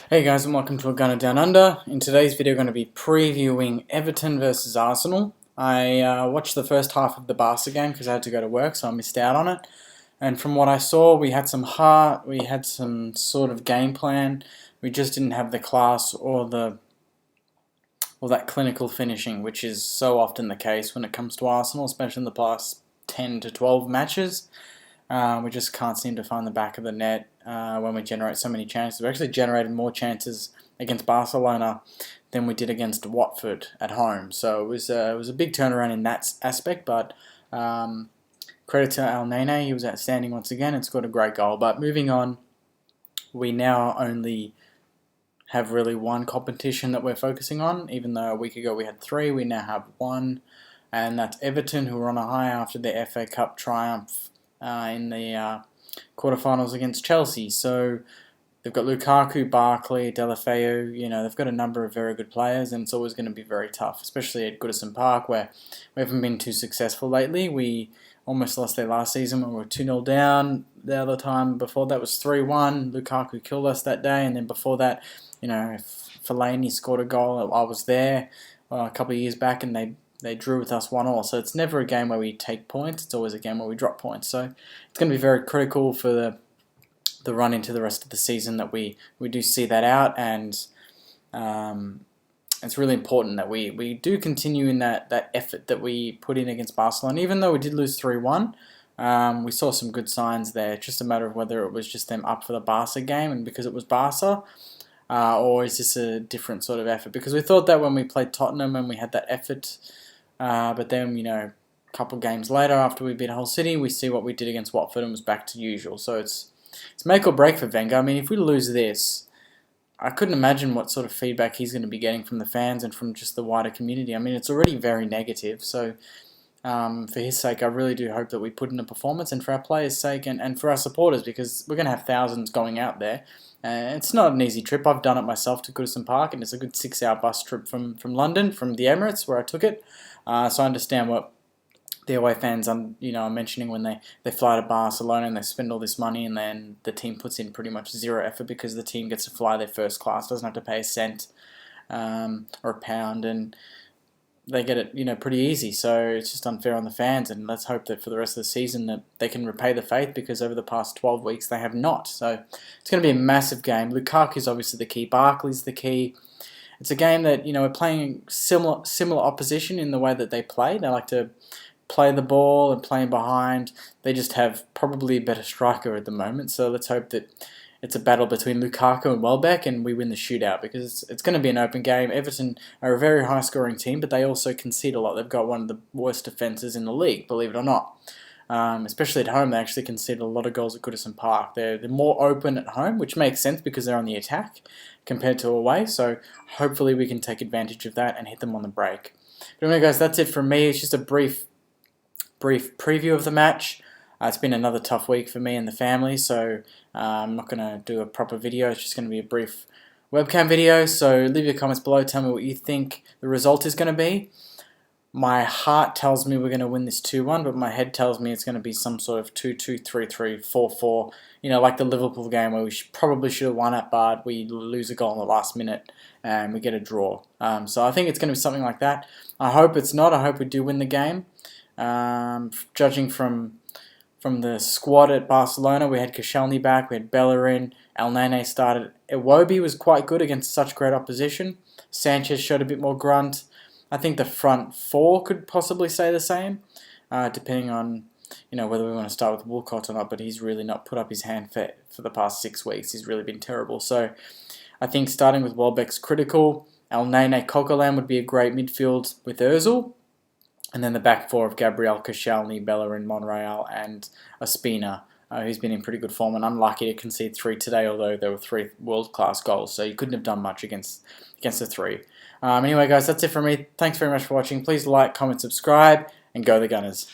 Hey guys, and welcome to A Gunner Down Under. In today's video, I'm going to be previewing Everton versus Arsenal. I watched the first half of the Barca game because I had to go to work, so I missed out on it. And from what I saw, we had some heart, we had some sort of game plan. We just didn't have the class or that clinical finishing, which is so often the case when it comes to Arsenal, especially in the past 10 to 12 matches. We just can't seem to find the back of the net when we generate so many chances. We actually generated more chances against Barcelona than we did against Watford at home. So it was a big turnaround in that aspect. But credit to El Nene, he was outstanding once again and scored a great goal. But moving on, we now only have really one competition that we're focusing on. Even though a week ago we had three, we now have one, and that's Everton, who are on a high after their FA Cup triumph in the quarterfinals against Chelsea. So they've got Lukaku, Barkley, Deulofeu. They've got a number of very good players, and it's always going to be very tough, especially at Goodison Park, where we haven't been too successful lately. We almost lost there last season when we were 2-0 down. The other time before that was 3-1. Lukaku killed us that day, and then before that, Fellaini scored a goal. I was there a couple of years back, and they drew with us 1-1. So it's never a game where we take points. It's always a game where we drop points. So it's going to be very critical for the run into the rest of the season that we do see that out. And it's really important that we do continue in that effort that we put in against Barcelona. Even though we did lose 3-1, we saw some good signs there. It's just a matter of whether it was just them up for the Barca game and because it was Barca, or is this a different sort of effort? Because we thought that when we played Tottenham and we had that effort, but then, a couple games later after we beat Hull City, we see what we did against Watford and was back to usual. So it's make or break for Wenger. I mean, if we lose this, I couldn't imagine what sort of feedback he's going to be getting from the fans and from just the wider community. I mean, it's already very negative. So for his sake, I really do hope that we put in a performance, and for our players' sake and for our supporters, because we're going to have thousands going out there. It's not an easy trip. I've done it myself to Goodison Park, and it's a good 6-hour bus trip from London, from the Emirates, where I took it. So I understand what the away fans are mentioning when they fly to Barcelona and they spend all this money, and then the team puts in pretty much zero effort because the team gets to fly their first class, doesn't have to pay a cent or a pound, and they get it pretty easy. So it's just unfair on the fans, and let's hope that for the rest of the season that they can repay the faith, because over the past 12 weeks they have not. So it's going to be a massive game. Lukaku is obviously the key. Barkley's the key. It's a game that we're playing similar opposition in the way that they play. They like to play the ball and playing behind. They just have probably a better striker at the moment. So let's hope that it's a battle between Lukaku and Welbeck and we win the shootout, because it's going to be an open game. Everton are a very high-scoring team, but they also concede a lot. They've got one of the worst defences in the league, believe it or not. Especially at home, they actually concede a lot of goals at Goodison Park. They're more open at home, which makes sense because they're on the attack compared to away. So hopefully we can take advantage of that and hit them on the break. But anyway, guys, that's it from me. It's just a brief preview of the match. It's been another tough week for me and the family, so I'm not going to do a proper video. It's just going to be a brief webcam video. So leave your comments below. Tell me what you think the result is going to be. My heart tells me we're going to win this 2-1, but my head tells me it's going to be some sort of 2-2, 3-3, 4-4. Like the Liverpool game where we probably should have won it, but we lose a goal in the last minute and we get a draw. So I think it's going to be something like that. I hope it's not. I hope we do win the game. Judging from the squad at Barcelona, we had Koscielny back, we had Bellerin, El Nene started. Iwobi was quite good against such great opposition. Sanchez showed a bit more grunt. I think the front four could possibly say the same, depending on whether we want to start with Walcott or not, but he's really not put up his hand for the past 6 weeks. He's really been terrible. So I think starting with Welbeck's critical. El Nene, Coquelin would be a great midfield with Ozil. And then the back four of Gabriel, Koscielny, Bellerin, Monreal, and Ospina, who's been in pretty good form and unlucky to concede 3 today, although there were 3 world-class goals, so you couldn't have done much against the 3. Anyway, guys, that's it from me. Thanks very much for watching. Please like, comment, subscribe, and go the Gunners.